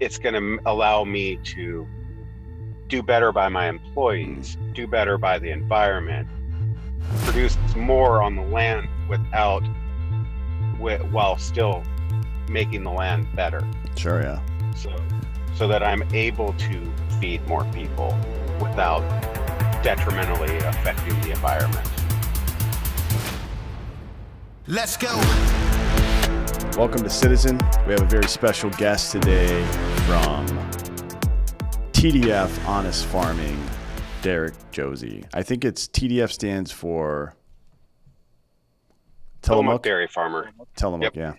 it's going to allow me to do better by my employees, do better by the environment, produce more on the land while still making the land better. Sure, yeah. So that I'm able to feed more people without detrimentally affecting the environment. Let's go. Welcome to Citizen. We have a very special guest today from TDF Honest Farming, Derrick Josi. I think it's TDF stands for Tillamook Dairy Farmer. Tillamook, yeah.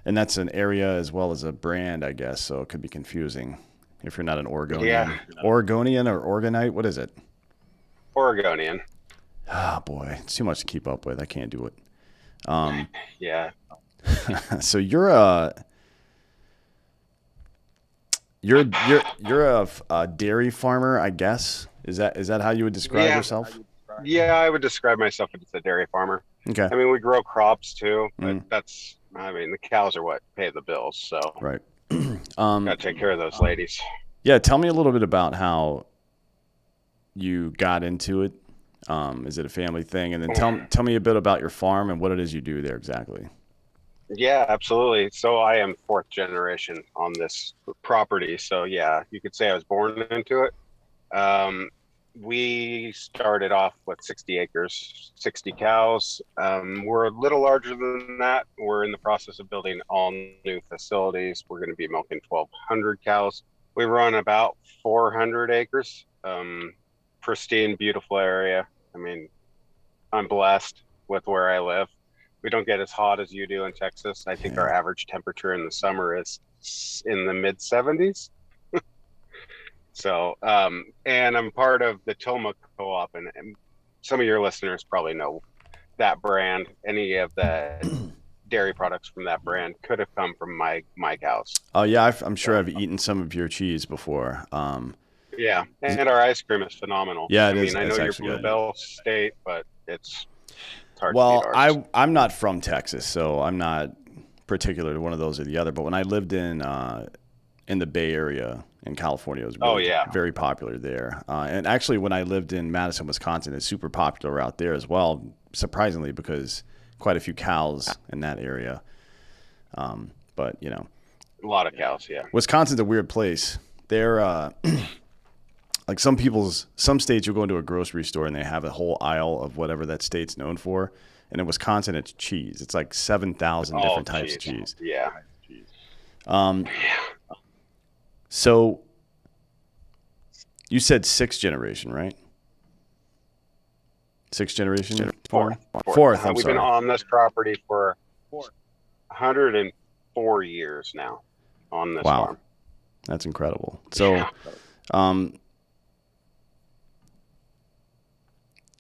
And that's an area as well as a brand, I guess, so it could be confusing if you're not an Oregonian. Yeah. Oregonian or Oregonite? What is it? Oregonian. Oh, boy. It's too much to keep up with. I can't do it. Yeah. So you're a dairy farmer, I guess. Is that how you would describe yourself? Yeah, I would describe myself as a dairy farmer. Okay. I mean, we grow crops too, but the cows are what pay the bills. So right. Gotta take care of those ladies. Yeah, tell me a little bit about how you got into it. Is it a family thing? And then tell me a bit about your farm and what it is you do there exactly. Yeah, absolutely. So I am fourth generation on this property. So yeah, you could say I was born into it. We started off with 60 acres, 60 cows. We're a little larger than that. We're in the process of building all new facilities. We're going to be milking 1,200 cows. We run about 400 acres. Pristine, beautiful area. I mean, I'm blessed with where I live. We don't get as hot as you do in Texas. I think our average temperature in the summer is in the mid 70s. So, and I'm part of the Tillamook Co-op, and some of your listeners probably know that brand. Any of the dairy products from that brand could have come from my cows. Oh yeah, I'm sure I've eaten some of your cheese before. Yeah, and our ice cream is phenomenal. Yeah, I know you're Bluebell State, but it's hard to beat ours. I'm not from Texas, so I'm not particular to one of those or the other. But when I lived in the Bay Area in California, it was very popular there. And actually, when I lived in Madison, Wisconsin, it's super popular out there as well, surprisingly, because quite a few cows in that area. But, you know. A lot of cows, yeah. Wisconsin's a weird place. They're like some states you'll go into a grocery store and they have a whole aisle of whatever that state's known for. And in Wisconsin, it's cheese. It's like 7,000 different types of cheese. Yeah. So you said sixth generation, right? Sixth generation? Fourth. I'm We've sorry. been on this property for 104 years now on this farm. That's incredible. So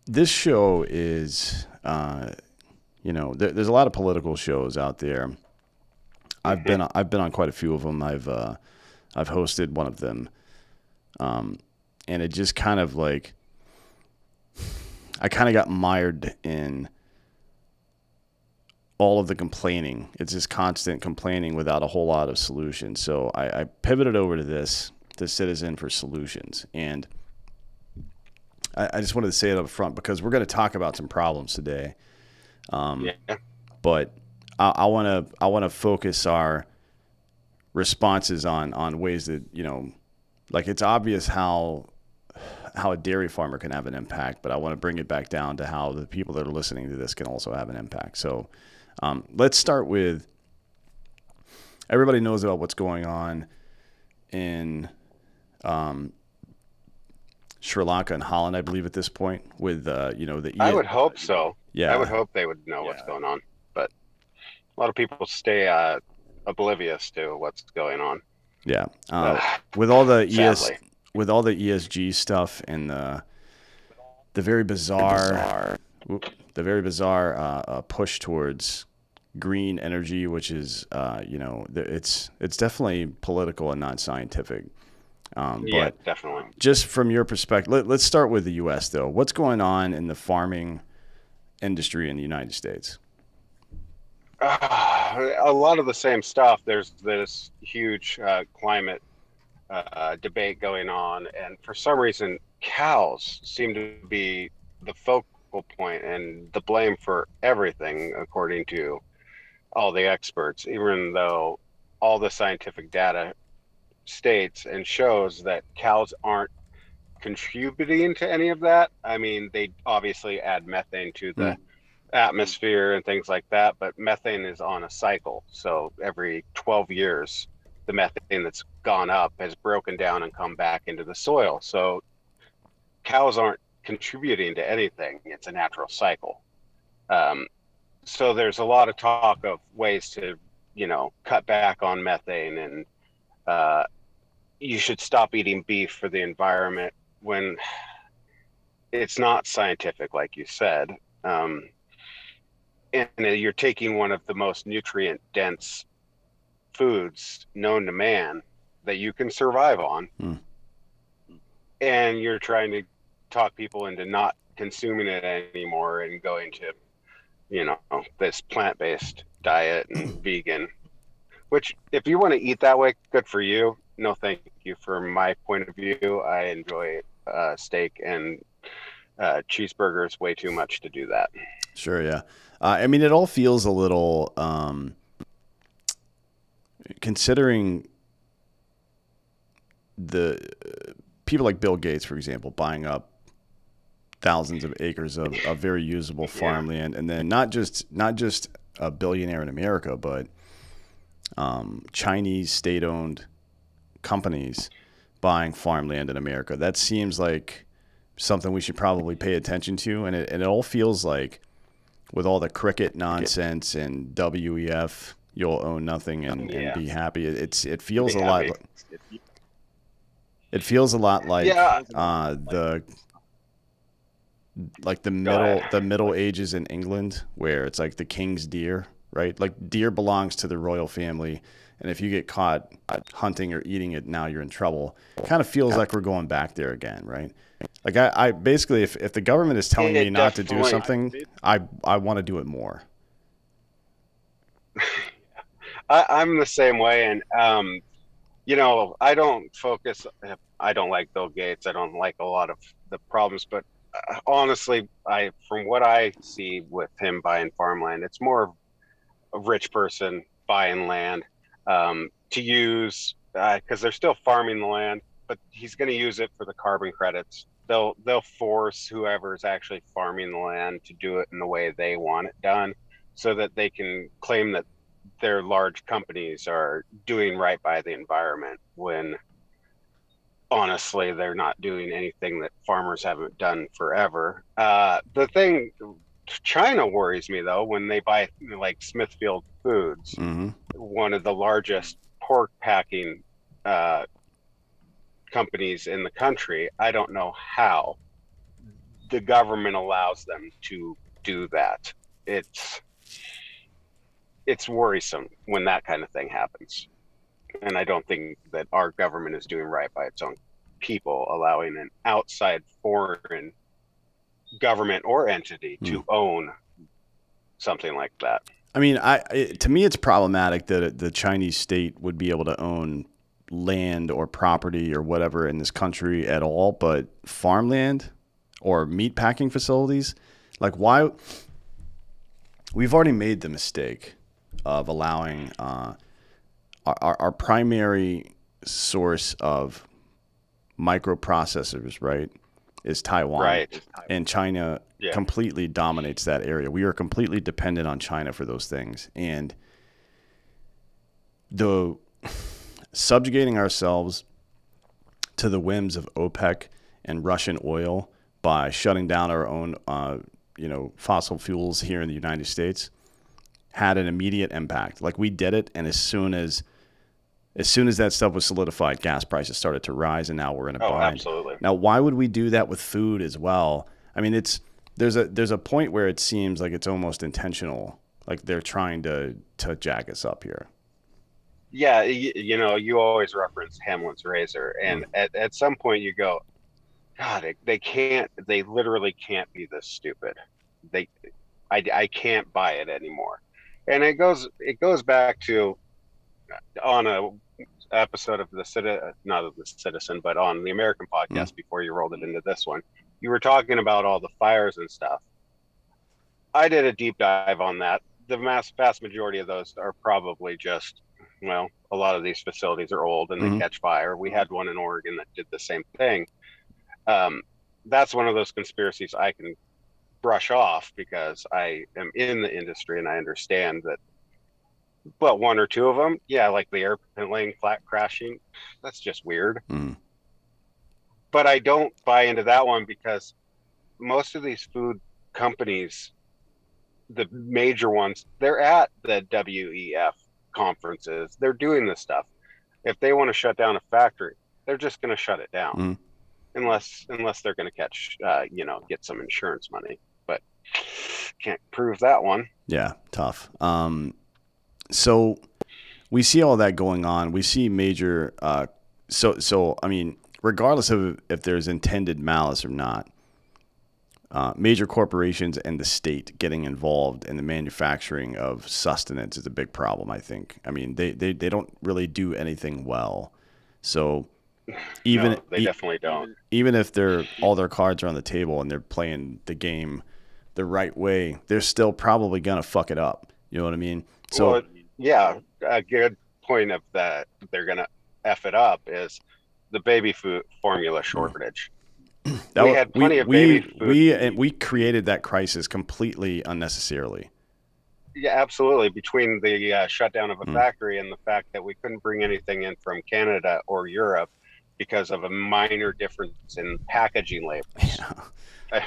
this show is, there's a lot of political shows out there. I've been on quite a few of them. I've hosted one of them, and it just kind of like I kind of got mired in all of the complaining. It's just constant complaining without a whole lot of solutions. So I pivoted over to Citizen for Solutions, and I just wanted to say it up front because we're going to talk about some problems today. But I want to focus our responses on ways that, like it's obvious how a dairy farmer can have an impact, but I want to bring it back down to how the people that are listening to this can also have an impact. So let's start with, everybody knows about what's going on in Sri Lanka and Holland, I believe at this point with, I would hope so. Yeah. I would hope they would know what's going on, but a lot of people stay oblivious to what's going on. Yeah. With all the ESG stuff and the very bizarre push towards green energy, which is it's definitely political and not scientific. But definitely. Just from your perspective, let's start with the U.S. though. What's going on in the farming industry in the United States? a lot of the same stuff. There's this huge climate debate going on, and for some reason, cows seem to be the focal point and the blame for everything, according to all the experts, even though all the scientific data states and shows that cows aren't contributing to any of that. I mean, they obviously add methane to the Mm. atmosphere and things like that, but methane is on a cycle. So every 12 years, the methane that's gone up has broken down and come back into the soil. So cows aren't contributing to anything. It's a natural cycle. Um, so there's a lot of talk of ways to, cut back on methane, and uh, you should stop eating beef for the environment when it's not scientific, like you said. Um, and you're taking one of the most nutrient dense foods known to man that you can survive on, Mm. and you're trying to talk people into not consuming it anymore and going to, this plant-based diet and vegan, which if you want to eat that way, good for you. No, thank you. From my point of view, I enjoy steak and cheeseburgers way too much to do that. Sure, yeah. I mean, it all feels a little, considering the people like Bill Gates, for example, buying up thousands of acres of very usable farmland, and then not just a billionaire in America, but Chinese state-owned companies buying farmland in America. That seems like something we should probably pay attention to, and it all feels like, with all the cricket nonsense and WEF, you'll own nothing and be happy. It feels a lot. It feels a lot like Yeah. the Go ahead. the Middle Ages in England, where it's like the king's deer, right? Like deer belongs to the royal family, and if you get caught hunting or eating it, now you're in trouble. It kind of feels like we're going back there again, right? Like I basically, if the government is telling me It not to do definitely. something, I want to do it more. I'm the same way, and I don't focus. I don't like Bill Gates. I don't like a lot of the problems, but honestly, from what I see with him buying farmland, it's more of a rich person buying land to use because they're still farming the land, but he's going to use it for the carbon credits. They'll force whoever's actually farming the land to do it in the way they want it done, so that they can claim that their large companies are doing right by the environment when honestly they're not doing anything that farmers haven't done forever. The thing, China worries me though when they buy like Smithfield Foods, Hmm. one of the largest pork packing uh, companies in the country. I don't know how the government allows them to do that. It's worrisome when that kind of thing happens. And I don't think that our government is doing right by its own people, allowing an outside foreign government or entity to own something like that. I mean, to me, it's problematic that the Chinese state would be able to own land or property or whatever in this country at all, but farmland or meat packing facilities, like why? We've already made the mistake of allowing our primary source of microprocessors, right, is Taiwan. Right. And China Yeah. completely dominates that area. We are completely dependent on China for those things. And the subjugating ourselves to the whims of OPEC and Russian oil by shutting down our own fossil fuels here in the United States had an immediate impact. Like we did it, and as soon as that stuff was solidified, gas prices started to rise, and now we're in a Oh, bind. absolutely. Now, why would we do that with food as well? I mean, there's a point where it seems like it's almost intentional, like they're trying to jack us up here. Yeah, you always reference Hamlet's razor, and Mm. at some point you go, God, they literally can't be this stupid. They, I can't buy it anymore. And it goes back to on a episode of not of the Citizen, but on the American Mm. podcast before you rolled it into this one, you were talking about all the fires and stuff. I did a deep dive on that. The vast majority of those are probably just, well, a lot of these facilities are old and they Mm-hmm. catch fire. We had one in Oregon that did the same thing. Um, that's one of those conspiracies I can brush off because I am in the industry and I understand that. But one or two of them, yeah, like the airplane flat crashing, that's just weird. Mm. But I don't buy into that one because most of these food companies, the major ones, they're at the WEF conferences. They're doing this stuff. If they want to shut down a factory, they're just going to shut it down, Mm. unless they're going to catch, get some insurance money. But can't prove that one. Yeah, tough. So we see all that going on. We see major. So I mean, regardless of if there's intended malice or not, major corporations and the state getting involved in the manufacturing of sustenance is a big problem, I think. I mean, they don't really do anything well. So even No, they definitely don't. even if all their cards are on the table and they're playing the game the right way, they're still probably gonna fuck it up. You know what I mean? So Well, yeah, a good point of that they're going to F it up is the baby food formula shortage. that We wa- had plenty of baby food. we created that crisis completely unnecessarily. Yeah, absolutely. Between the shutdown of a Mm. factory and the fact that we couldn't bring anything in from Canada or Europe because of a minor difference in packaging labels. Yeah. I,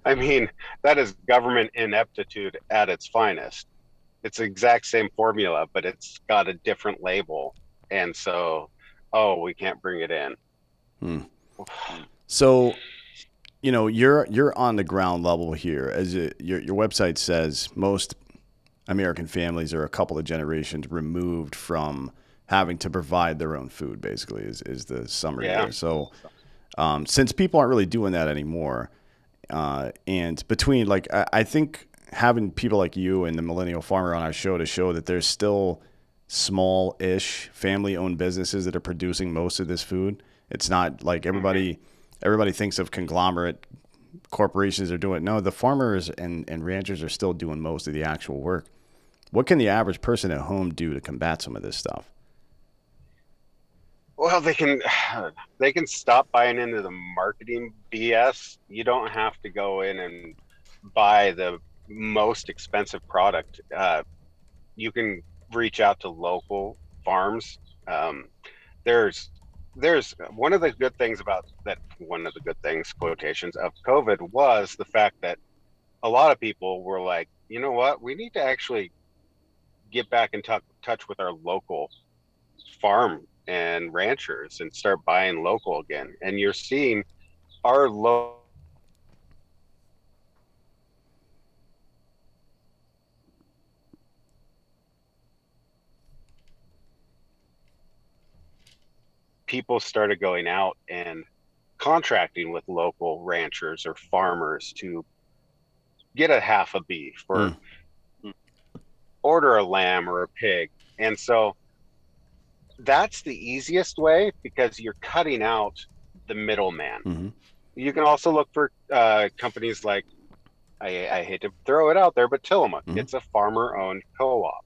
I mean, that is government ineptitude at its finest. It's the exact same formula, but it's got a different label. And so, oh, we can't bring it in. Mm. So, you're on the ground level here. Your website says, most American families are a couple of generations removed from having to provide their own food, basically, is the summary Yeah. there. So, since people aren't really doing that anymore, and between, like, I think having people like you and the Millennial Farmer on our show to show that there's still small-ish family-owned businesses that are producing most of this food. It's not like everybody thinks of conglomerate corporations are doing. No, the farmers and ranchers are still doing most of the actual work. What can the average person at home do to combat some of this stuff? Well, they can stop buying into the marketing BS. You don't have to go in and buy the most expensive product. You can reach out to local farms. Um, there's there's one of the good things about that. One of the good things, quotations, of COVID was the fact that a lot of people were like, you know what, we need to actually get back in touch with our local farm and ranchers and start buying local again. And you're seeing our local people started going out and contracting with local ranchers or farmers to get a half a beef or Mm. order a lamb or a pig. And so that's the easiest way because you're cutting out the middleman. Mm-hmm. You can also look for companies like, I hate to throw it out there, but Tillamook. Mm-hmm. It's a farmer-owned co-op.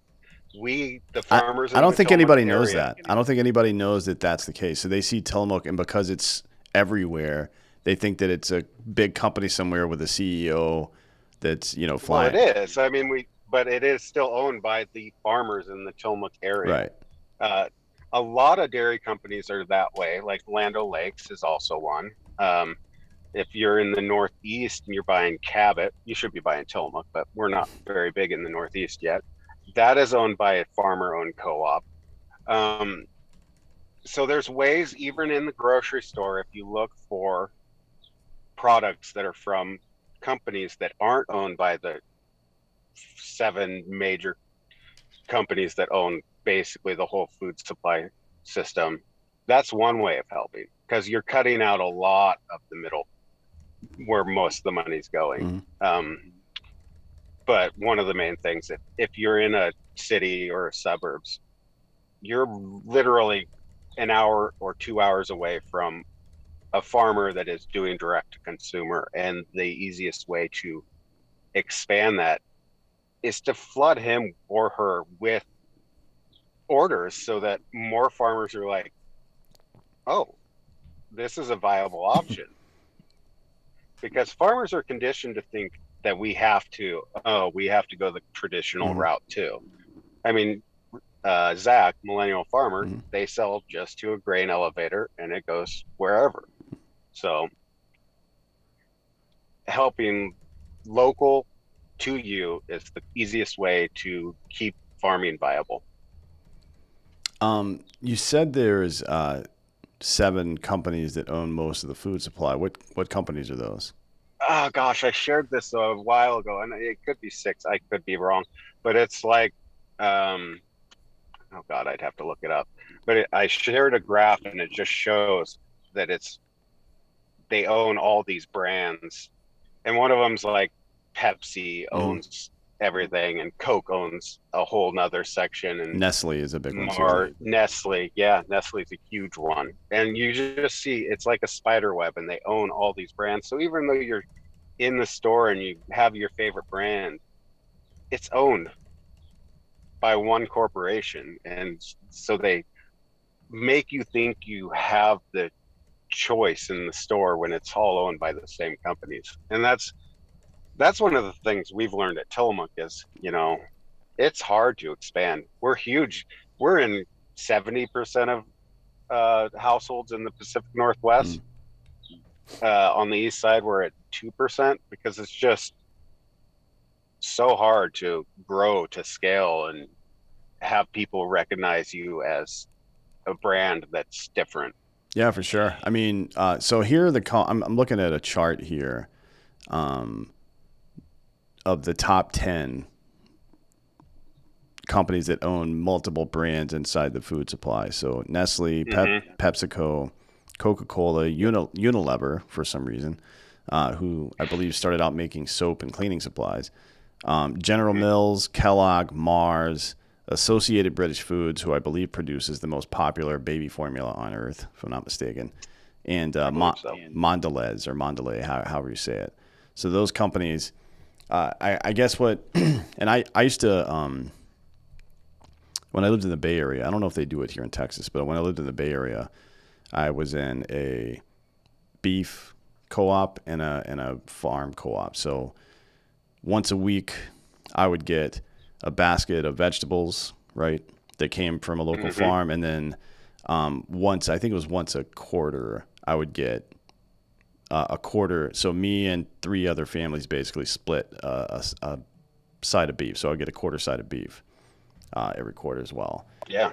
The I, farmers I in don't the think Tillamook anybody knows area, that. I don't think anybody knows that that's the case. So they see Tillamook, and because it's everywhere, they think that it's a big company somewhere with a CEO that's, well, flying. it is. I mean, but it is still owned by the farmers in the Tillamook area. Right. A lot of dairy companies are that way. Like Land O'Lakes is also one. If you're in the Northeast and you're buying Cabot, you should be buying Tillamook, but we're not very big in the Northeast yet. That is owned by a farmer-owned co-op. Um, so there's ways, even in the grocery store, if you look for products that are from companies that aren't owned by the 7 major companies that own basically the whole food supply system. That's one way of helping because you're cutting out a lot of the middle where most of the money's going. Mm-hmm. But one of the main things, if you're in a city or suburbs, you're literally an hour or 2 hours away from a farmer that is doing direct to consumer. And the easiest way to expand that is to flood him or her with orders so that more farmers are like, oh, this is a viable option. Because farmers are conditioned to think that we have to go the traditional Mm-hmm. route too. I mean, Zach, millennial farmer, Mm-hmm. they sell just to a grain elevator and it goes wherever. So helping local to you is the easiest way to keep farming viable. You said there's 7 companies that own most of the food supply. What companies are those? Oh gosh, I shared this a while ago, and it could be 6. I could be wrong, but it's like, um, oh God, I'd have to look it up. But I shared a graph, and it just shows that they own all these brands, and one of them's like Pepsi Mm-hmm. owns everything, and Coke owns a whole nother section, and Nestle is a big one too. more Nestle. Yeah, Nestle's a huge one. And you just see it's like a spider web and they own all these brands. So even though you're in the store and you have your favorite brand, it's owned by one corporation. And so they make you think you have the choice in the store when it's all owned by the same companies. And that's one of the things we've learned at Tillamook is, it's hard to expand. We're huge. We're in 70% of households in the Pacific Northwest. Mm. On the east side, we're at 2% because it's just so hard to grow to scale and have people recognize you as a brand that's different. Yeah, for sure. I mean, so here are I'm looking at a chart here um, of the top 10 companies that own multiple brands inside the food supply. So Nestle, PepsiCo, Coca-Cola, Unilever for some reason, who I believe started out making soap and cleaning supplies. General Mills, Kellogg, Mars, Associated British Foods, who I believe produces the most popular baby formula on earth, if I'm not mistaken, and Mondelez or Mondelez, however you say it. So those companies, I guess what, and I used to, when I lived in the Bay Area, I don't know if they do it here in Texas, but when I lived in the Bay Area, I was in a beef co-op and a farm co-op. So once a week, I would get a basket of vegetables, right, that came from a local farm, and then I think it was once a quarter, I would get a quarter. So me and 3 other families basically split a side of beef. So I get a quarter side of beef every quarter as well. Yeah.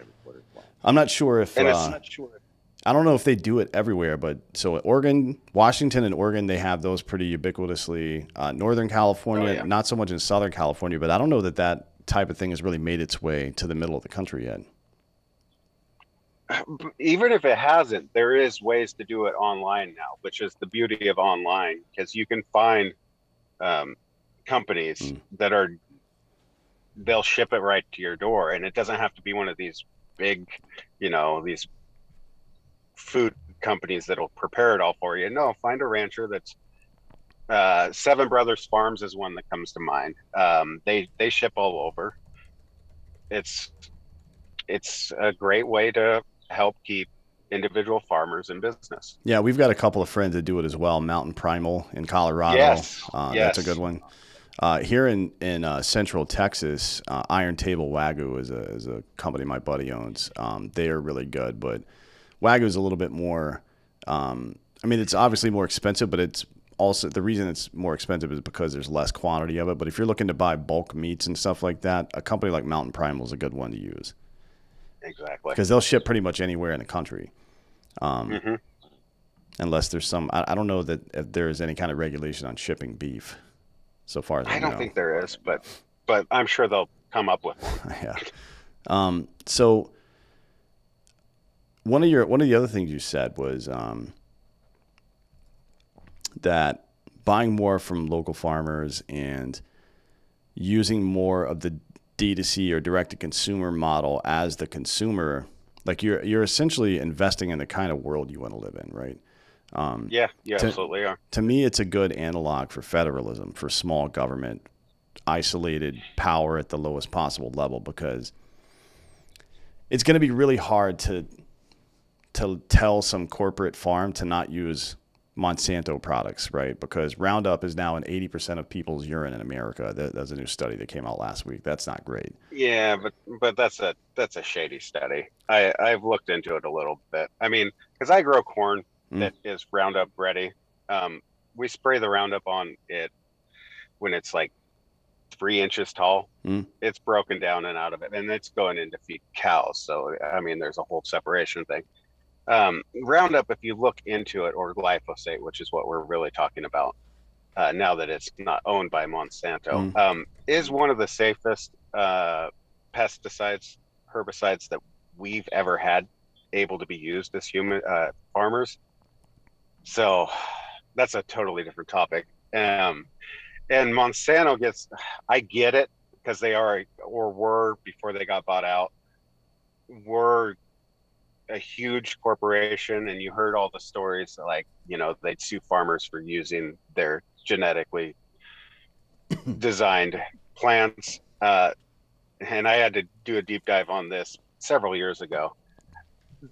I'm not sure if I don't know if they do it everywhere, but so Oregon, Washington and Oregon, they have those pretty ubiquitously. Northern California, not so much in Southern California, but I don't know that type of thing has really made its way to the middle of the country yet. Even if it hasn't, there is ways to do it online now, which is the beauty of online, because you can find companies that they'll ship it right to your door, and it doesn't have to be one of these big, these food companies that'll prepare it all for you. No, find a rancher that's Seven Brothers Farms is one that comes to mind. They ship all over. It's a great way to help keep individual farmers in business. Yeah, we've got a couple of friends that do it as well. Mountain Primal in Colorado. Yes, that's a good one. Here in Central Texas, Iron Table Wagyu is a company my buddy owns. They are really good, but Wagyu is a little bit more. It's obviously more expensive, but it's also the reason it's more expensive is because there's less quantity of it. But if you're looking to buy bulk meats and stuff like that, a company like Mountain Primal is a good one to use. Exactly. Because they'll ship pretty much anywhere in the country. Unless there's I don't know that if there is any kind of regulation on shipping beef. So far as I don't think there is, but I'm sure they'll come up with one. Yeah. So one of the other things you said was that buying more from local farmers and using more of the D2C or direct to consumer model as the consumer, like you're essentially investing in the kind of world you want to live in, right? Yeah, you absolutely are. To me, it's a good analog for federalism, for small government, isolated power at the lowest possible level, because it's going to be really hard to tell some corporate farm to not use Monsanto products, right? Because Roundup is now in 80% of people's urine in America. That's a new study that came out last week. That's not great. Yeah, but that's a shady study. I've looked into it a little bit. I mean, because I grow corn that is Roundup ready. We spray the Roundup on it when it's like 3 inches tall. It's broken down and out of it, and it's going in to feed cows. So I mean, there's a whole separation thing. Roundup, if you look into it, or glyphosate, which is what we're really talking about now that it's not owned by Monsanto, is one of the safest pesticides, herbicides that we've ever had able to be used as human farmers. So that's a totally different topic. And Monsanto I get it, because they are, or were before they got bought out, were a huge corporation, and you heard all the stories, like, they'd sue farmers for using their genetically designed plants. And I had to do a deep dive on this several years ago.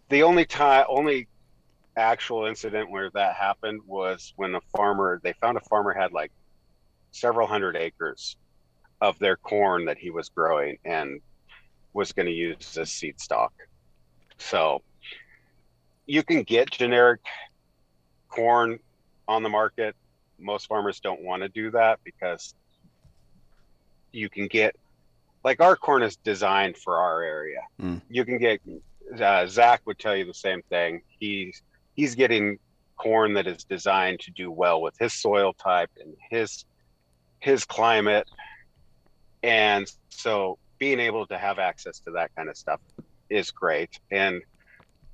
The only actual incident where that happened was when they found a farmer had like several hundred acres of their corn that he was growing and was going to use as seed stock. So you can get generic corn on the market. Most farmers don't want to do that, because you can get, like, our corn is designed for our area. You can get, Zach would tell you the same thing. He's getting corn that is designed to do well with his soil type and his climate. And so being able to have access to that kind of stuff is great. And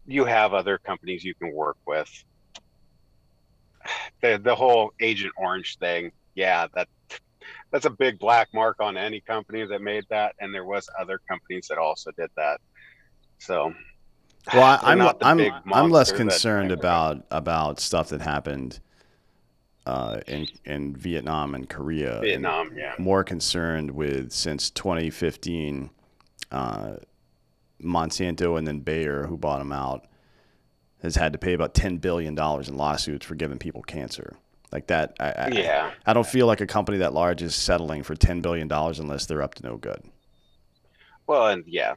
you have other companies you can work with. The whole Agent Orange thing, yeah, that's a big black mark on any company that made that, and there was other companies that also did that. So, well, I'm less concerned about stuff that happened in Vietnam and Korea. Yeah. More concerned with, since 2015, Monsanto and then Bayer, who bought them out, has had to pay about $10 billion in lawsuits for giving people cancer. Like that, I don't feel like a company that large is settling for $10 billion unless they're up to no good. Well, and yeah,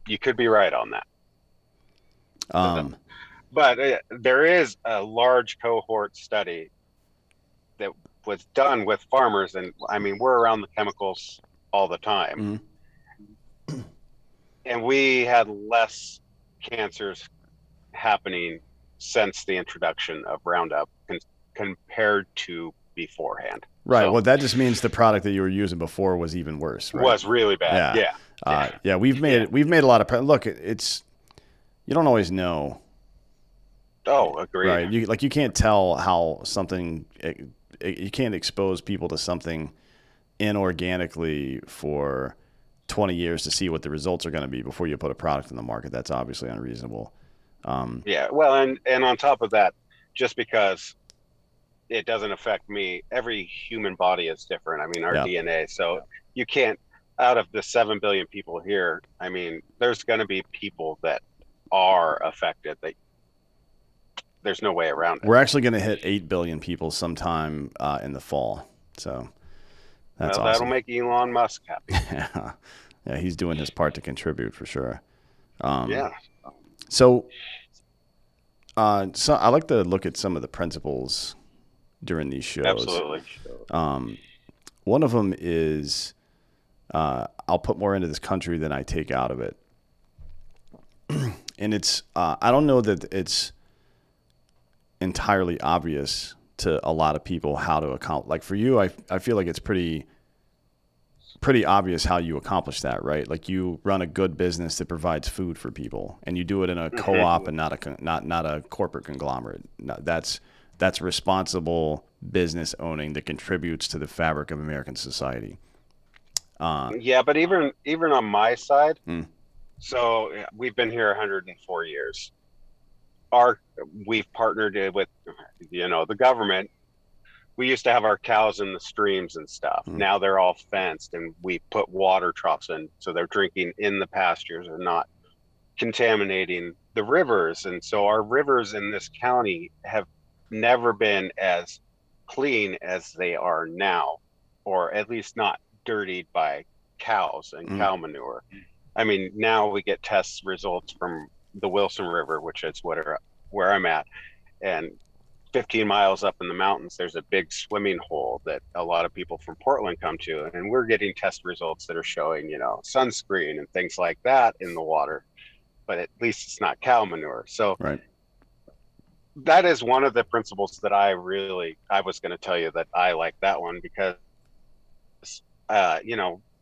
you could be right on that. But there is a large cohort study that was done with farmers, and I mean, we're around the chemicals all the time. And we had less cancers happening since the introduction of Roundup compared to beforehand. Right. So, well, that just means the product that you were using before was even worse. Right? Was really bad. Yeah. We've made a lot of look. It's, you don't always know. Oh, agreed. Right. You can't tell how something. You can't expose people to something inorganically for 20 years to see what the results are going to be before you put a product in the market. That's obviously unreasonable. Yeah. Well, and on top of that, just because it doesn't affect me, every human body is different. I mean, our DNA. So you can't, out of the 7 billion people here, I mean, there's going to be people that are affected that there's no way around it. We're actually going to hit 8 billion people sometime in the fall. So that's awesome. That'll make Elon Musk happy. Yeah, he's doing his part to contribute for sure. Yeah. So I like to look at some of the principles during these shows. Absolutely. One of them is I'll put more into this country than I take out of it. And it's I don't know that it's entirely obvious to a lot of people how to account. Like for you, I feel like it's pretty obvious how you accomplish that, right? Like you run a good business that provides food for people, and you do it in a co-op and not a corporate conglomerate. That's responsible business owning that contributes to the fabric of American society. Yeah, but even on my side, Mm, so yeah, we've been here 104 years. Our we've partnered with, the government. We used to have our cows in the streams and stuff. mm, Now they're all fenced, and we put water troughs in, so they're drinking in the pastures and not contaminating the rivers. And so our rivers in this county have never been as clean as they are now, or at least not dirtied by cows and mm. cow manure. I mean, now we get test results from the Wilson River, which is where I'm at, and 15 miles up in the mountains, there's a big swimming hole that a lot of people from Portland come to, and we're getting test results that are showing, sunscreen and things like that in the water, but at least it's not cow manure. So Right. that is one of the principles that I was going to tell you that I like that one because,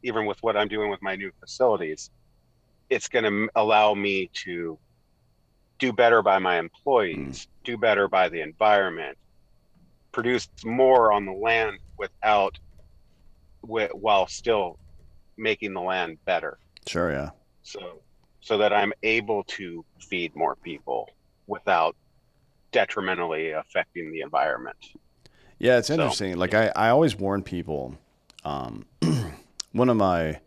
even with what I'm doing with my new facilities, it's going to allow me to do better by my Mm. employees, do better by the environment, produce more on the land while still making the land better. Sure. Yeah. So so that I'm able to feed more people without detrimentally affecting the environment. Yeah. It's So interesting. Like I always warn people. Um, one of my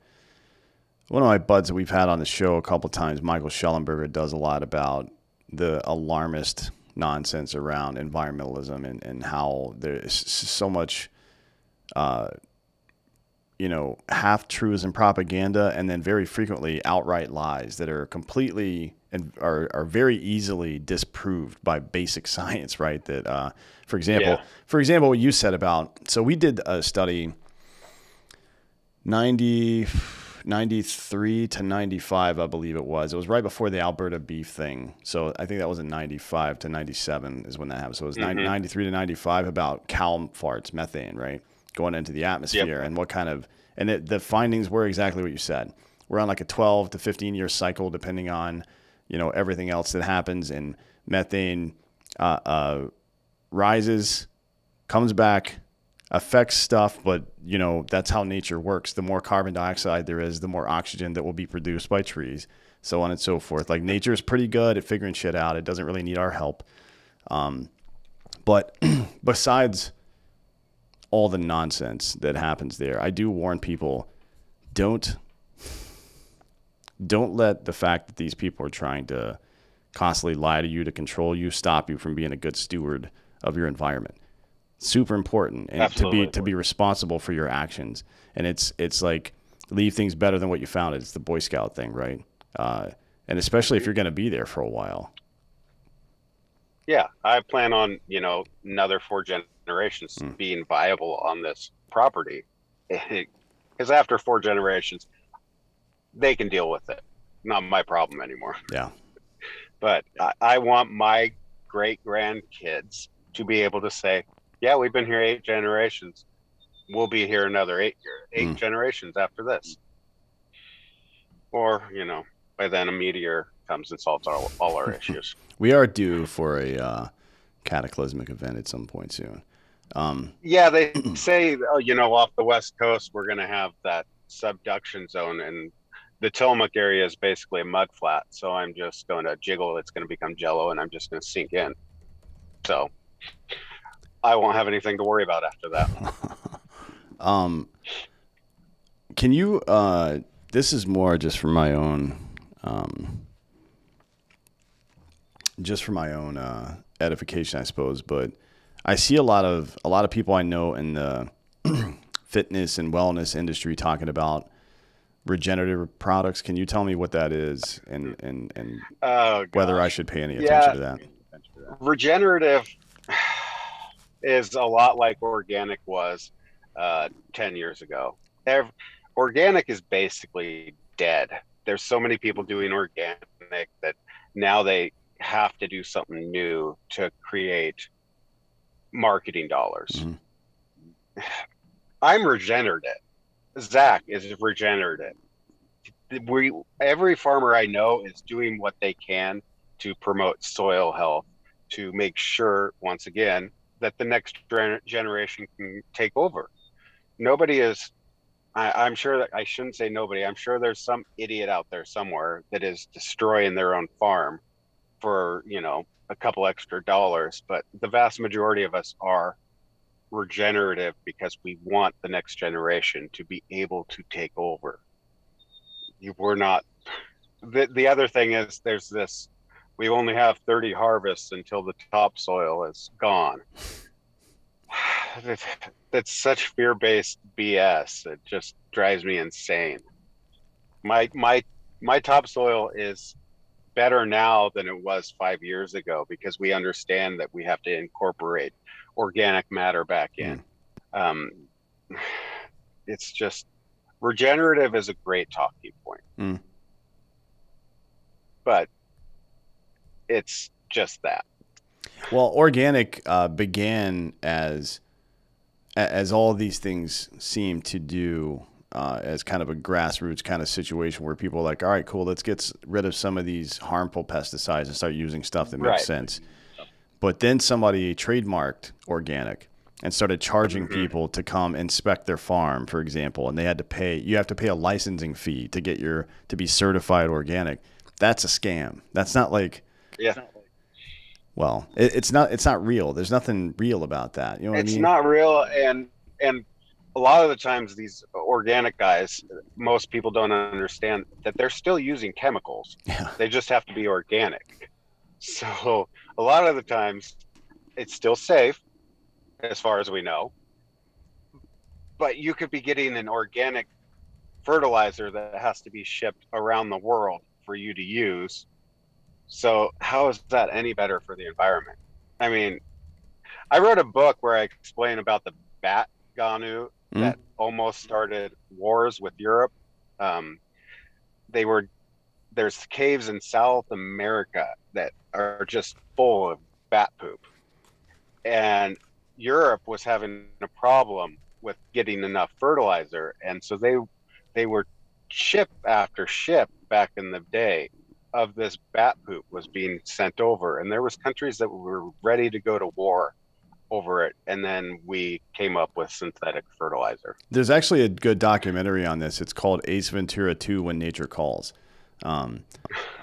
buds that we've had on the show a couple times, Michael Schellenberger, does a lot about the alarmist nonsense around environmentalism and how there's so much, uh, half truths and propaganda, and then very frequently outright lies that are completely and are very easily disproved by basic science. Right? That, yeah. for example, what you said about. So we did a study 90, 93 to 95, I believe it was. It was right before the Alberta beef thing. So I think that was in 95 to 97 is when that happened. So it was Mm-hmm. 93 to 95 about cow farts, methane, right? Going into the Yep. atmosphere and what kind of, and the findings were exactly what you said. We're on like a 12 to 15-year cycle, depending on, everything else that happens. And methane rises, comes back, affects stuff, but that's how nature works. The more carbon dioxide there is, the more oxygen that will be produced by trees, so on and so forth. Like nature is pretty good at figuring shit out. It doesn't really need our help. But besides all the nonsense that happens there, I do warn people, don't let the fact that these people are trying to constantly lie to you, to control you, stop you from being a good steward of your environment. Super important, and Absolutely. to be responsible for your actions. And it's like, leave things better than what you found it. It's the Boy Scout thing, right? And especially if you're going to be there for a while. Yeah, I plan on, another 4 generations Mm, being viable on this property. Because after 4 generations, they can deal with it. Not my problem anymore. yeah. But I want my great grandkids to be able to say, yeah, we've been here 8 generations. We'll be here another eight Mm. generations after this. Or, by then a meteor comes and solves all our issues. We are due for a cataclysmic event at some point soon. Yeah, they say, off the West Coast, we're going to have that subduction zone, and the Tillamook area is basically a mud flat. So I'm just going to jiggle. It's going to become jello, and I'm just going to sink in. So I won't have anything to worry about after that. um, can you? This is more just for my own, edification, I suppose. But I see a lot of people I know in the fitness and wellness industry talking about regenerative products. Can you tell me what that is, and Oh, whether I gosh. should pay any attention Yeah, to that? regenerative is a lot like organic was 10 years ago. Organic is basically dead. There's so many people doing organic that now they have to do something new to create marketing dollars. Mm-hmm. I'm regenerative. Zach is regenerative. Every farmer I know is doing what they can to promote soil health, to make sure, once again, that the next generation can take over. Nobody is I'm sure that I shouldn't say nobody. I'm sure there's some idiot out there somewhere that is destroying their own farm for, a couple extra dollars. But the vast majority of us are regenerative because we want the next generation to be able to take over. We're not. The other thing is there's this, we only have 30 harvests until the topsoil is gone. That's such fear-based BS. It just drives me insane. My topsoil is better now than it was 5 years ago because we understand that we have to incorporate organic matter back in. Mm. Um, it's just regenerative is a great talking point, Mm. but it's just that. Well, organic began as all these things seem to do, as kind of a grassroots kind of situation where people are like, all right, cool, let's get rid of some of these harmful pesticides and start using stuff that makes Right. sense. But then somebody trademarked organic and started charging Mm-hmm. people to come inspect their farm, for example, and you have to pay a licensing fee to to be certified organic. That's a scam. That's not like, Yeah. well, it's not real. There's nothing real about that. You know what I It's mean? not real, and a lot of the times these organic guys, most people don't understand that they're still using chemicals. Yeah. They just have to be organic. So a lot of the times it's still safe as far as we know, but you could be getting an organic fertilizer that has to be shipped around the world for you to use. So how is that any better for the environment? I mean, I wrote a book where I explain about the bat ganu Mm. that almost started wars with Europe. Um, they were there's caves in South America that are just full of bat poop, and Europe was having a problem with getting enough fertilizer, and so they were ship after ship back in the day of this bat poop was being sent over, and there was countries that were ready to go to war over it, and then we came up with synthetic fertilizer. There's actually a good documentary on this. It's called Ace Ventura 2: When Nature Calls. Um,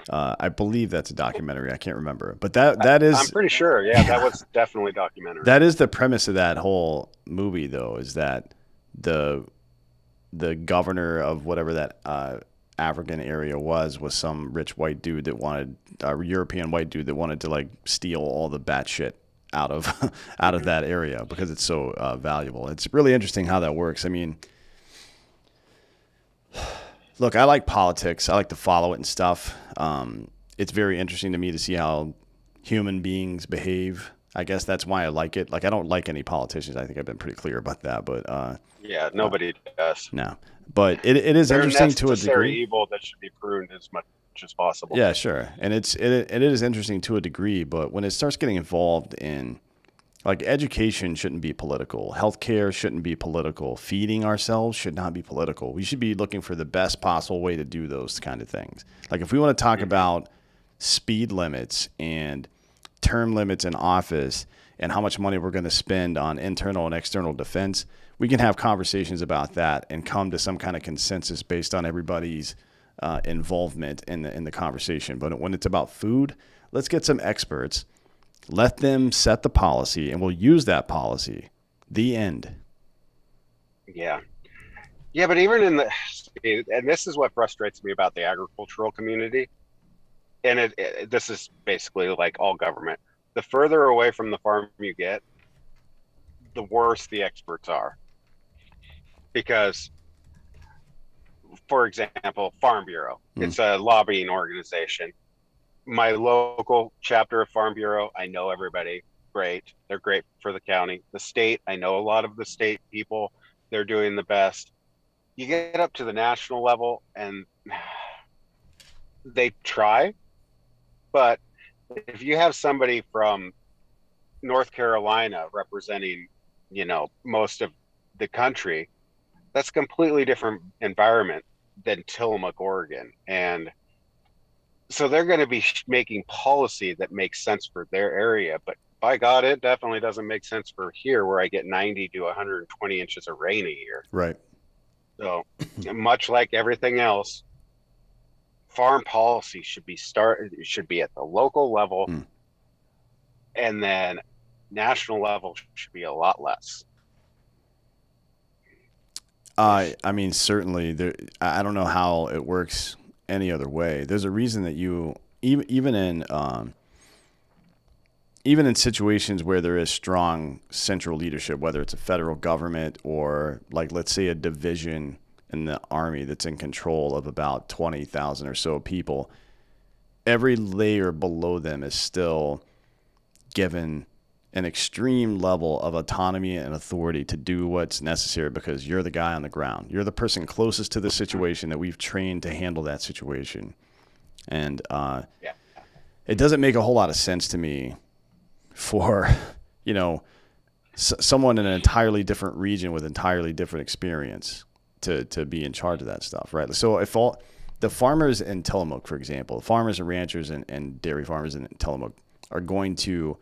I believe that's a documentary. I can't remember, but that I'm is pretty sure, yeah, that was definitely documentary. that is the premise of that whole movie, though, is that the the governor of whatever that African area was some rich white dude that wanted a European white dude that wanted to like steal all the bat shit out of out of that area because it's so valuable. It's really interesting how that works. I mean, look, I like politics. I like to follow it and stuff. It's very interesting to me to see how human beings behave. I guess that's why I like it. Like, I don't like any politicians. I think I've been pretty clear about that. But Yeah, nobody does. no. But it is They're interesting to a necessary degree. evil that should be pruned as much as possible. Yeah, sure. And it is interesting to a degree. But when it starts getting involved in, like, education shouldn't be political. Healthcare shouldn't be political. Feeding ourselves should not be political. We should be looking for the best possible way to do those kind of things. Like, if we want to talk about speed limits and term limits in office and how much money we're going to spend on internal and external defense, we can have conversations about that and come to some kind of consensus based on everybody's involvement in the conversation. But when it's about food, let's get some experts. Let them set the policy, and we'll use that policy. The end. Yeah. Yeah, but even and this is what frustrates me about the agricultural community, and this is basically like all government. The further away from the farm you get, the worse the experts are. Because, for example, Farm Bureau, it's a lobbying organization. My local chapter of Farm Bureau, I know everybody. Great. They're great for the county. The state, I know a lot of the state people. They're doing the best. You get up to the national level and they try, but if you have somebody from North Carolina representing, most of the country, that's a completely different environment than Tillamook, Oregon. And so they're going to be making policy that makes sense for their area, but by God, it definitely doesn't make sense for here where I get 90 to 120 inches of rain a year. Right. So much like everything else, farm policy should be at the local level, Mm. and then national level should be a lot less. I mean, certainly there. I don't know how it works any other way. There's a reason that you even in situations where there is strong central leadership, whether it's a federal government or, like, let's say a division in the army that's in control of about 20,000 or so people, every layer below them is still given an extreme level of autonomy and authority to do what's necessary because you're the guy on the ground. You're the person closest to the situation that we've trained to handle that situation. And Yeah. it doesn't make a whole lot of sense to me for, you know, someone in an entirely different region with entirely different experience to be in charge of that stuff, right? So if all the farmers in Tillamook, for example, farmers and ranchers and dairy farmers in Tillamook are going to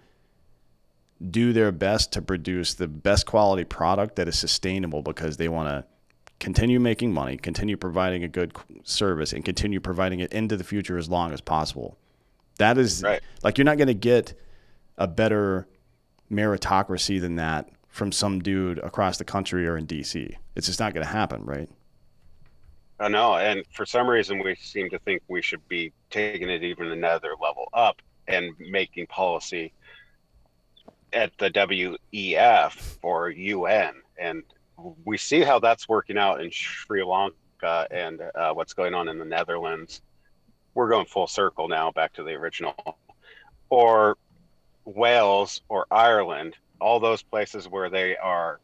do their best to produce the best quality product that is sustainable because they want to continue making money, continue providing a good service, and continue providing it into the future as long as possible. That is Right. like, you're not going to get a better meritocracy than that from some dude across the country or in DC. It's just not going to happen, right? I know. And for some reason, we seem to think we should be taking it even another level up and making policy at the WEF or UN. And we see how that's working out in Sri Lanka and what's going on in the Netherlands. We're going full circle now back to the original. Or Wales or Ireland, all those places where they are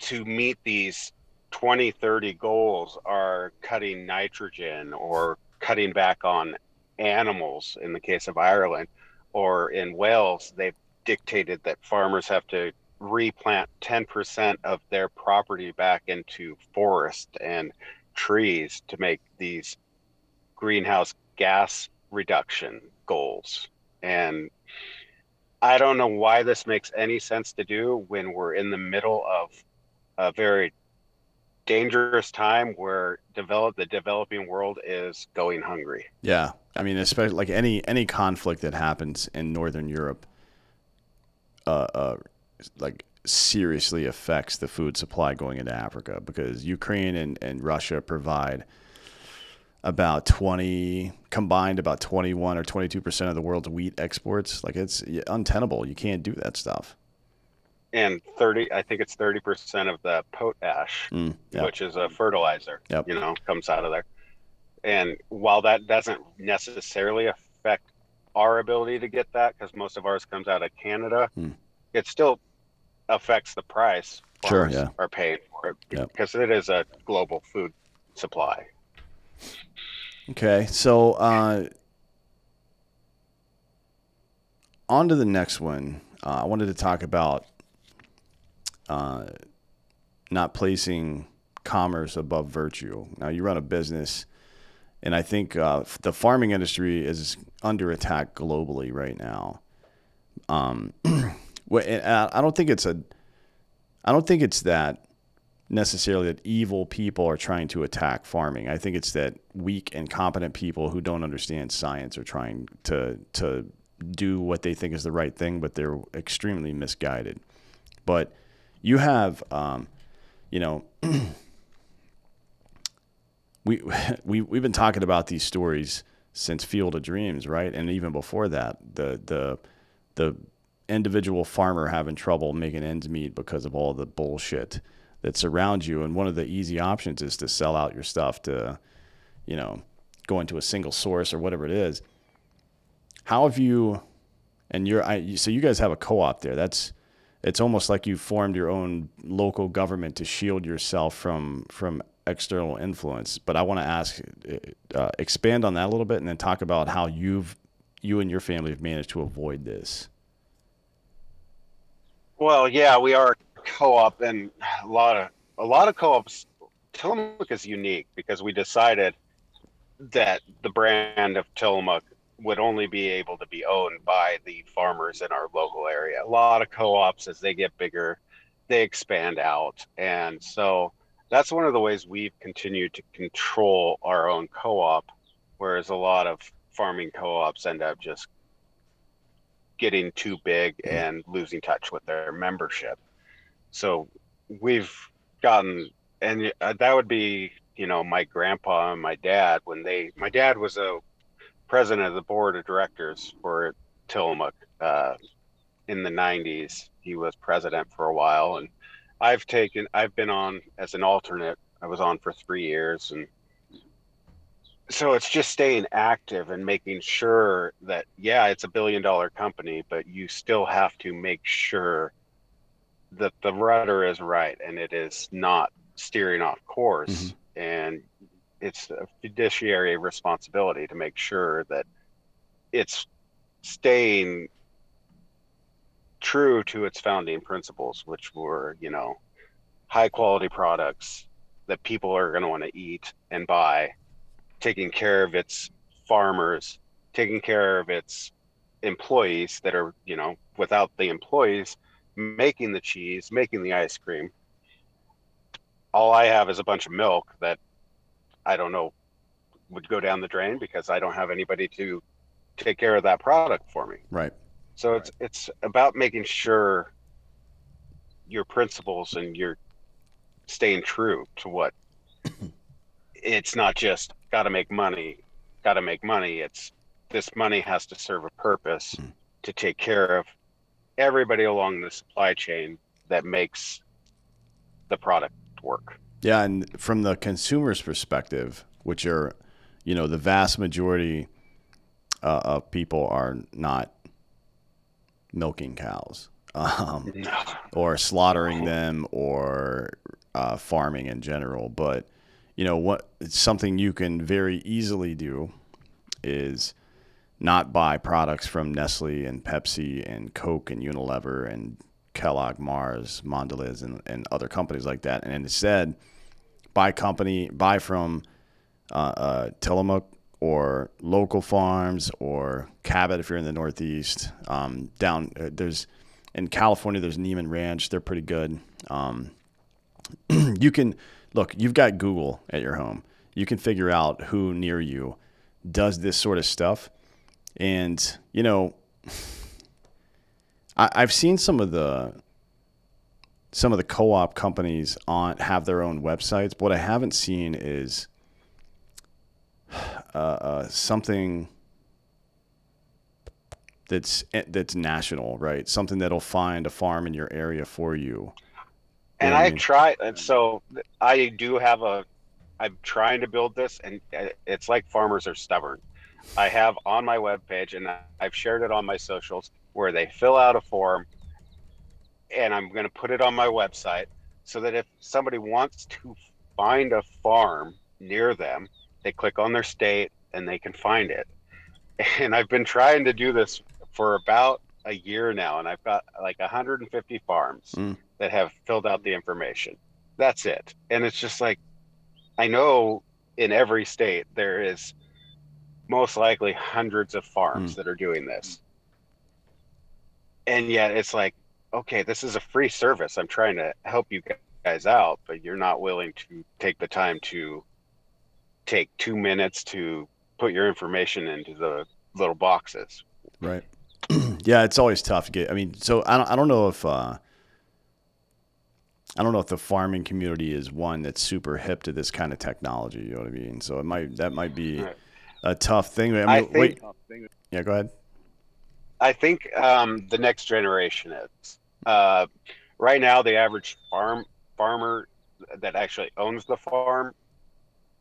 to meet these 2030 goals are cutting nitrogen or cutting back on animals in the case of Ireland. Or in Wales, they've dictated that farmers have to replant 10% of their property back into forest and trees to make these greenhouse gas reduction goals. And I don't know why this makes any sense to do when we're in the middle of a very dangerous time where the developing world is going hungry. Yeah. I mean, especially like any conflict that happens in Northern Europe, like seriously affects the food supply going into Africa because Ukraine and Russia provide about 21 or 22% of the world's wheat exports. Like, it's untenable. You can't do that stuff. And I think it's 30% of the potash, Yep. which is a fertilizer, Yep. comes out of there. And while that doesn't necessarily affect our ability to get that, because most of ours comes out of Canada, it still affects the price Sure, farmers yeah. are paying for it Yep. because it is a global food supply. Okay, so on to the next one. I wanted to talk about not placing commerce above virtue. Now, you run a business, and I think the farming industry is under attack globally right now. And I don't think it's that necessarily that evil people are trying to attack farming. I think it's that weak, incompetent people who don't understand science are trying to do what they think is the right thing, but they're extremely misguided. But you have, we've been talking about these stories since Field of Dreams, right? And even before that, the individual farmer having trouble making ends meet because of all the bullshit that surrounds you. And one of the easy options is to sell out your stuff to, go into a single source or whatever it is. How have you, so you guys have a co-op there. It's almost like you formed your own local government to shield yourself from external influence. But I want to ask, expand on that a little bit and then talk about how you and your family have managed to avoid this. Well, yeah, we are a co-op, and a lot of co-ops. Tillamook is unique because we decided that the brand of Tillamook would only be able to be owned by the farmers in our local area. A lot of co-ops, as they get bigger, they expand out, and so that's one of the ways we've continued to control our own co-op, whereas a lot of farming co-ops end up just getting too big Mm. and losing touch with their membership. So we've gotten, and that would be, my grandpa and my dad my dad was a president of the board of directors for Tillamook in the 90s. He was president for a while, and I've been on as an alternate. I was on for 3 years, and so it's just staying active and making sure that, yeah, it's $1 billion company, but you still have to make sure that the rudder is right and it is not steering off Mm-hmm. course. And it's a fiduciary responsibility to make sure that it's staying true to its founding principles, which were, high quality products that people are going to want to eat and buy, taking care of its farmers, taking care of its employees that are, without the employees making the cheese, making the ice cream, all I have is a bunch of milk that I don't know would go down the drain because I don't have anybody to take care of that product for me. Right. So it's about making sure your principles and you're staying true to what it's not just got to make money. It's this money has to serve a purpose Mm. to take care of everybody along the supply chain that makes the product work. Yeah, and from the consumer's perspective, which are, the vast majority of people are not milking cows, No. or slaughtering them, or farming in general. But what something you can very easily do is not buy products from Nestle and Pepsi and Coke and Unilever and Kellogg, Mars, Mondelez, and other companies like that, and instead buy from Tillamook or local farms or Cabot if you're in the Northeast. There's in California, there's Neiman Ranch. They're pretty good. You can look. You've got Google at your home. You can figure out who near you does this sort of stuff. And I've seen some of the co-op companies have their own websites, but what I haven't seen is something that's national, right? Something that'll find a farm in your area for you. You And know what I I mean? try, and so I do have I'm trying to build this, and it's like farmers are stubborn. I have on my webpage, and I've shared it on my socials, where they fill out a form, and I'm going to put it on my website so that if somebody wants to find a farm near them, they click on their state and they can find it. And I've been trying to do this for about a year now, and I've got like 150 farms Mm, that have filled out the information. That's it. And it's just like, I know in every state there is most likely hundreds of mm. farms that are doing this. And yet it's like, okay, this is a free service. I'm trying to help you guys out, but you're not willing to take the time to take 2 minutes to put your information into the little boxes. Right. Yeah, it's always tough to get. I mean, so I don't know if the farming community is one that's super hip to this kind of technology. You know what I mean? So that might be Right. a tough thing. I I mean, wait. think Yeah, go ahead. I think the next generation is. Right now, the average farmer that actually owns the farm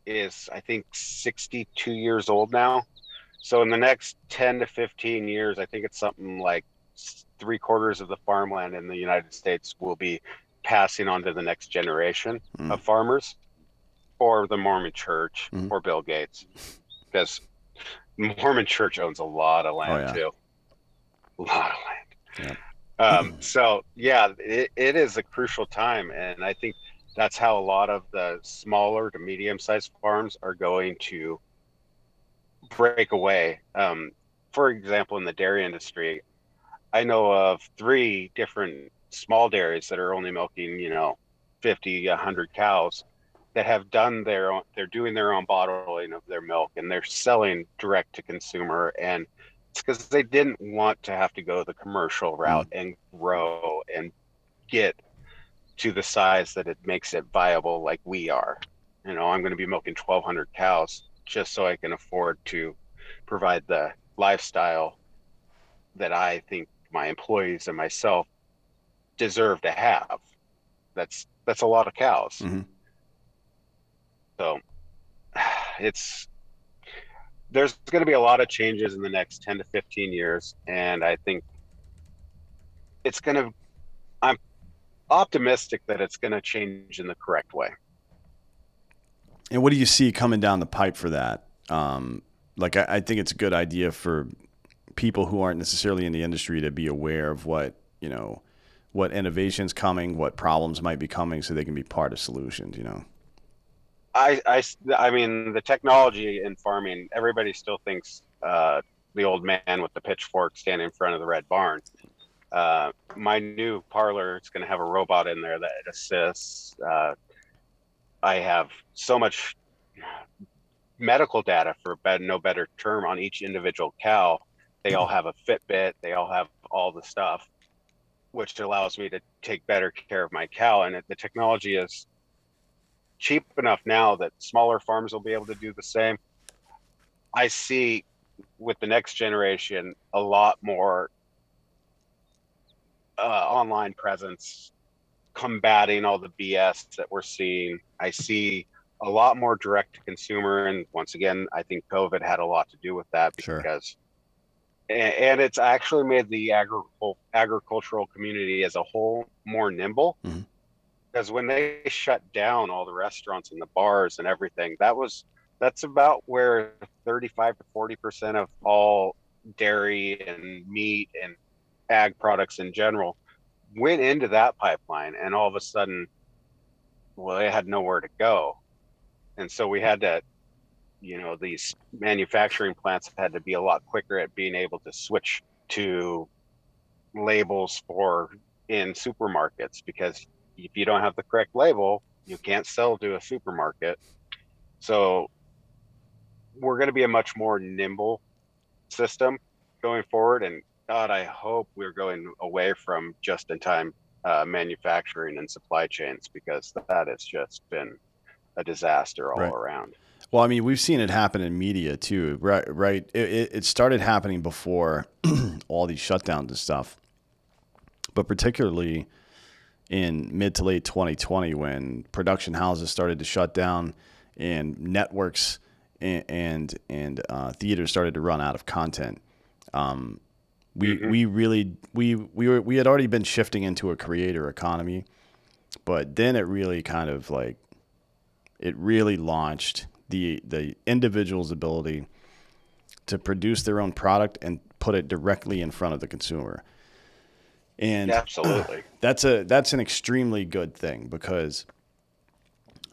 is, I think, 62 years old now. So in the next 10 to 15 years, I think it's something like 3/4 of the farmland in the United States will be passing on to the next generation Mm, of farmers, or the Mormon Church, mm. or Bill Gates, because Mormon Church owns a lot of Oh land yeah. too, a lot of land. Yeah. So yeah, it is a crucial time, and I think that's how a lot of the smaller to medium-sized farms are going to break away. For example, in the dairy industry, I know of 3 different small dairies that are only milking, 50, 100 cows, that have done their own, they're doing their own bottling of their milk and they're selling direct to consumer. And it's because they didn't want to have to go the commercial route Mm. and grow and get to the size that it makes it viable like we are. I'm going to be milking 1,200 cows just so I can afford to provide the lifestyle that I think my employees and myself deserve to have. That's a lot of cows. Mm-hmm. So it's there's going to be a lot of changes in the next 10 to 15 years, and I think it's going to I'm optimistic that it's going to change in the correct way. And what do you see coming down the pipe for that? I think it's a good idea for people who aren't necessarily in the industry to be aware of what innovation's coming, what problems might be coming, so they can be part of solutions. I mean, the technology in farming, everybody still thinks the old man with the pitchfork standing in front of the red barn. My new parlor is going to have a robot in there that assists. I have so much medical data, for no better term, on each individual cow. They all have a Fitbit. They all have all the stuff, which allows me to take better care of my cow. And the technology is cheap enough now that smaller farms will be able to do the same. I see with the next generation a lot more online presence combating all the BS that we're seeing. I see a lot more direct to consumer. And once again, I think COVID had a lot to do with that Sure. and it's actually made the agricultural community as a whole more nimble. Mm-hmm. Because when they shut down all the restaurants and the bars and everything, that's about where 35 to 40% of all dairy and meat and ag products in general went into that pipeline. And all of a sudden, well, they had nowhere to go. And so we had to, these manufacturing plants had to be a lot quicker at being able to switch to labels in supermarkets, because if you don't have the correct label, you can't sell to a supermarket. So we're going to be a much more nimble system going forward. And God, I hope we're going away from just-in-time manufacturing and supply chains, because that has just been a disaster all Right. around. Well, I mean, we've seen it happen in media too, right? Right. It started happening before all these shutdowns and stuff, but particularly in mid to late 2020, when production houses started to shut down and networks and theaters started to run out of content. We had already been shifting into a creator economy, but then it really kind of it really launched the individual's ability to produce their own product and put it directly in front of the consumer. And absolutely, that's an extremely good thing, because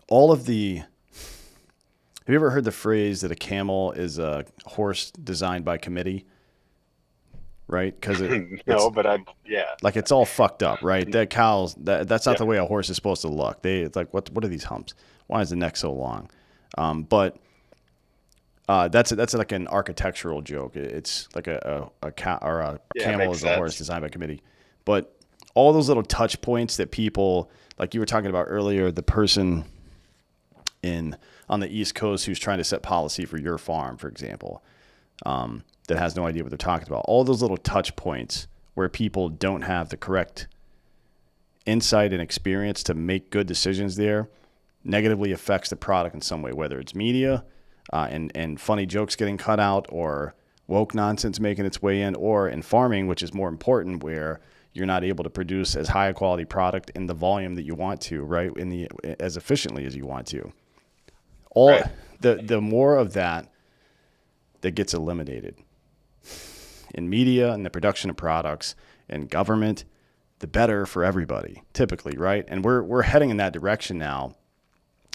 all of the have you ever heard the phrase that a camel is a horse designed by committee? Right? Because no, but like it's all fucked up, right? That's not the way a horse is supposed to look. It's like, what are these humps? Why is the neck so long? But that's like an architectural joke. It's like a camel is a horse designed by committee. But all those little touch points that people, like you were talking about earlier, the person on the East Coast who's trying to set policy for your farm, for example, that has no idea what they're talking about. All those little touch points where people don't have the correct insight and experience to make good decisions there negatively affects the product in some way, whether it's media and funny jokes getting cut out, or woke nonsense making its way in, or in farming, which is more important, where you're not able to produce as high a quality product in the volume that you want to, right? As efficiently as you want to. Right. The more of that gets eliminated in media and the production of products and government, the better for everybody, typically, right? And we're heading in that direction now,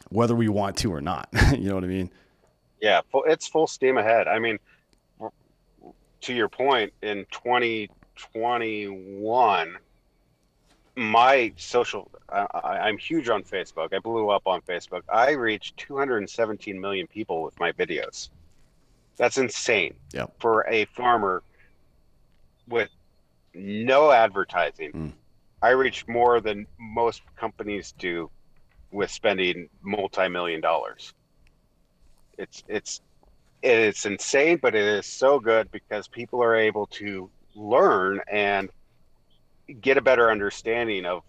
whether we want to or not. You know what I mean? Yeah, it's full steam ahead. I mean, to your point, in 2021, my social, I'm huge on Facebook. I blew up on Facebook. I reached 217 million people with my videos. That's insane Yep. for a farmer with no advertising. Mm. I reached more than most companies do with spending multi-million dollars. It's it's insane, but it is so good because people are able to learn and get a better understanding of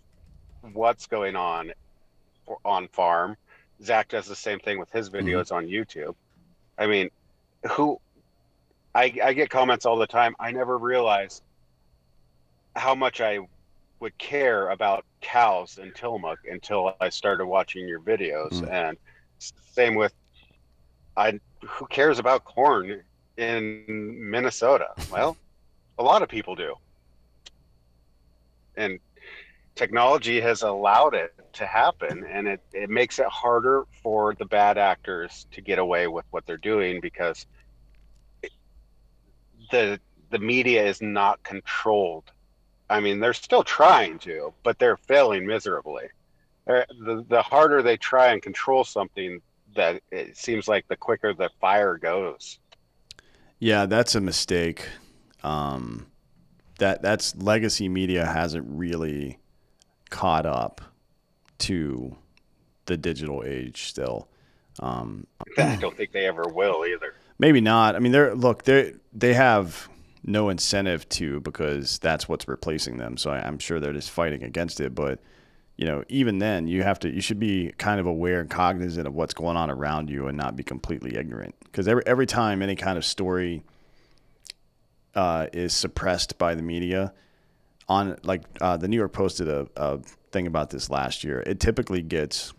what's going on farm. Zach does the same thing with his Hmm. videos on YouTube. I mean, who I get comments all the time. I never realized how much I would care about cows in Tillamook until I started watching your videos. Mm. And same with I who cares about corn in Minnesota? Well, a lot of people do. And technology has allowed it to happen, and it makes it harder for the bad actors to get away with what they're doing because the the media is not controlled. I mean, they're still trying to, but they're failing miserably. The harder they try and control something, that it seems like the quicker the fire goes. Yeah, that's a mistake. Um, that's legacy media hasn't really caught up to the digital age still. Um, I don't think they ever will either. maybe not. I mean, they have no incentive to because that's what's replacing them. So I'm sure they're just fighting against it. But even then, you should be kind of aware and cognizant of what's going on around you and not be completely ignorant. Because every time any kind of story is suppressed by the media, on like the New York posted a thing about this last year. It typically gets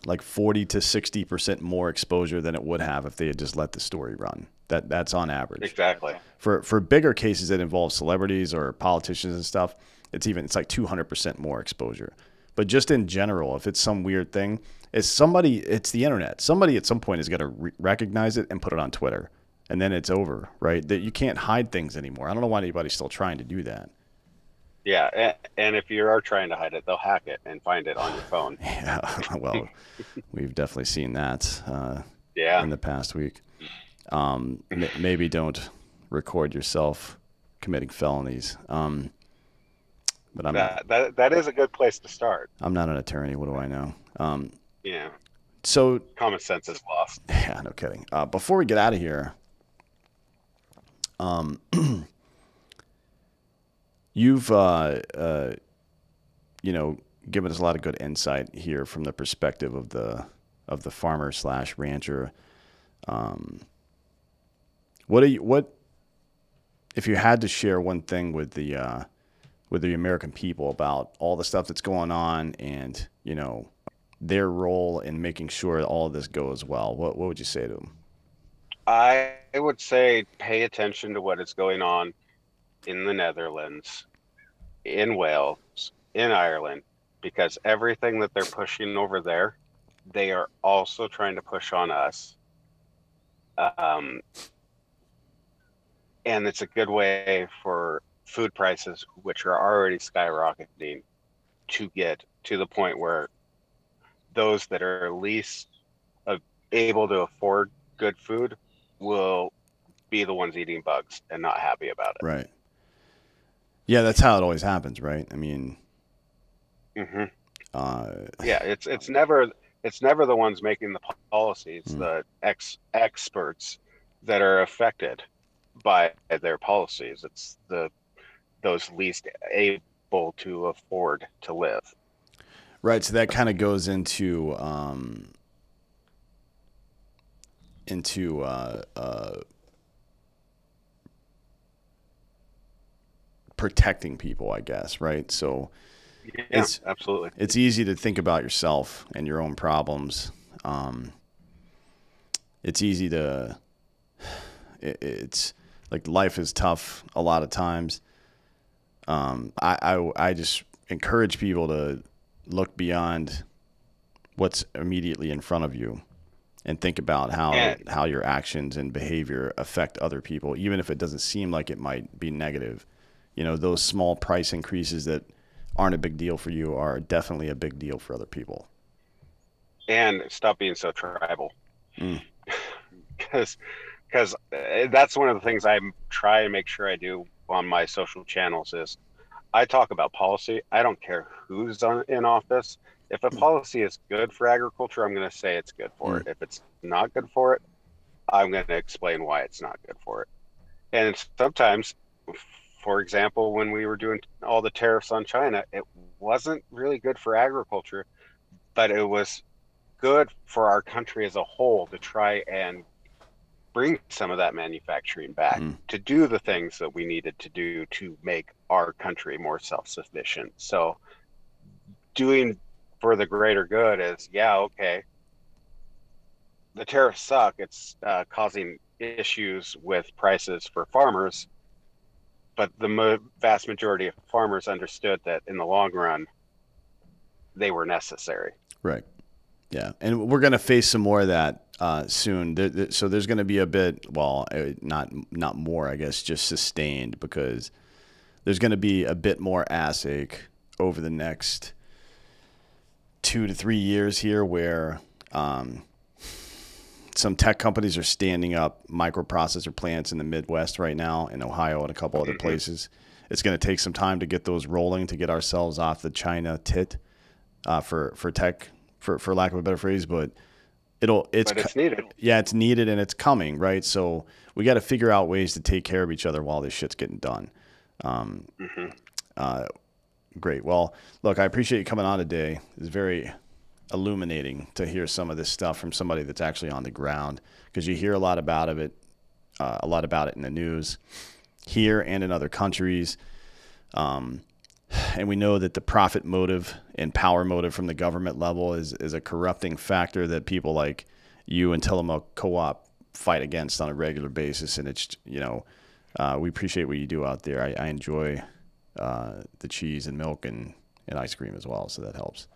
like 40 to 60% more exposure than it would have if they had just let the story run. That's on average. Exactly. For bigger cases that involve celebrities or politicians and stuff, it's like 200% more exposure. But just in general, if it's some weird thing, it's the internet. Somebody at some point is going to recognize it and put it on Twitter, and then it's over, right? That you can't hide things anymore. I don't know why anybody's still trying to do that. Yeah, and if you are trying to hide it, they'll hack it and find it on your phone. Yeah, well, we've definitely seen that Yeah, in the past week. Maybe don't record yourself committing felonies. But that is a good place to start. I'm not an attorney. What do I know? Yeah, So common sense is lost. yeah, no kidding. Before we get out of here, um, you've given us a lot of good insight here from the perspective of the farmer slash rancher. Um, what if you had to share one thing with the American people about all the stuff that's going on and their role in making sure all of this goes well? What would you say to them? I would say pay attention to what is going on in the Netherlands, in Wales, in Ireland, because everything that they're pushing over there, they are also trying to push on us. Um, and it's a good way for food prices, which are already skyrocketing, to get to the point where those that are least able to afford good food will be the ones eating bugs and not happy about it. Right. Yeah, that's how it always happens, right? I mean, Hmm. uh, Yeah, it's never the ones making the policy. It's mm, the experts that are affected by their policies. It's those least able to afford to live. right. So that kind of goes into protecting people, I guess, right? So Yeah, it's absolutely. it's easy to think about yourself and your own problems. Um, it's easy to it's like life is tough a lot of times. I just encourage people to look beyond what's immediately in front of you and think about And how your actions and behavior affect other people, even if it doesn't seem like it might be negative. Those small price increases that aren't a big deal for you are definitely a big deal for other people. And stop being so tribal. Mm. Because that's one of the things I try and make sure I do on my social channels is I talk about policy. I don't care who's in office. If a policy is good for agriculture, I'm going to say it's good for it. If it's not good for it, I'm going to explain why it's not good for it. And sometimes, for example, when we were doing all the tariffs on China, it wasn't really good for agriculture, but it was good for our country as a whole to try and bring some of that manufacturing back to do the things that we needed to do to make our country more self-sufficient. So doing for the greater good is, yeah, okay, the tariffs suck. It's causing issues with prices for farmers, but the vast majority of farmers understood that in the long run, they were necessary. Right. Yeah. And we're going to face some more of that soon. So there's going to be a bit, well, not more, I guess, just sustained, because there's going to be a bit more ass ache over the next 2 to 3 years here, where some tech companies are standing up microprocessor plants in the Midwest right now, in Ohio and a couple other places. It's going to take some time to get those rolling, to get ourselves off the China tit for tech, for lack of a better phrase, but it's needed. Yeah, it's needed, and it's coming, right? So we got to figure out ways to take care of each other while this shit's getting done. Great. Well, look, I appreciate you coming on today. It's very illuminating to hear some of this stuff from somebody that's actually on the ground, because you hear a lot about it in the news here and in other countries. And we know that the profit motive and power motive from the government level is a corrupting factor that people like you and Tillamook Co-op fight against on a regular basis. And it's, we appreciate what you do out there. I enjoy the cheese and milk and ice cream as well, so that helps.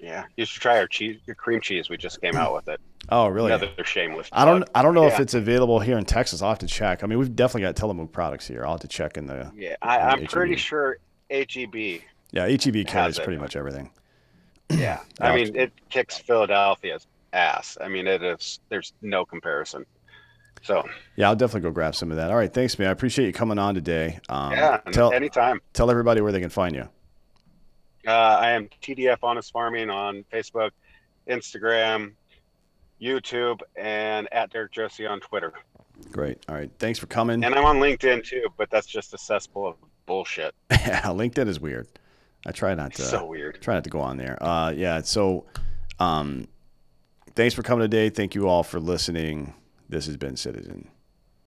Yeah, you should try our cream cheese. We just came out with it. Oh, really? Another shameless I don't know if it's available here in Texas. I'll have to check. I mean, we've definitely got Tillamook products here. I'll have to check in the. Yeah, I'm pretty sure HEB. Yeah, HEB carries pretty much everything. Yeah, I mean, it kicks Philadelphia's ass. I mean, there's no comparison. So yeah, I'll definitely go grab some of that. All right, thanks, man. I appreciate you coming on today. Anytime. Tell everybody where they can find you. I am TDF Honest Farming on Facebook, Instagram, YouTube, and at Derrick Josi on Twitter. Great. All right. Thanks for coming. And I'm on LinkedIn too, but that's just a cesspool of bullshit. Yeah, LinkedIn is weird. I try not to. So weird. Try not to go on there. Yeah. So, thanks for coming today. Thank you all for listening. This has been Citizen.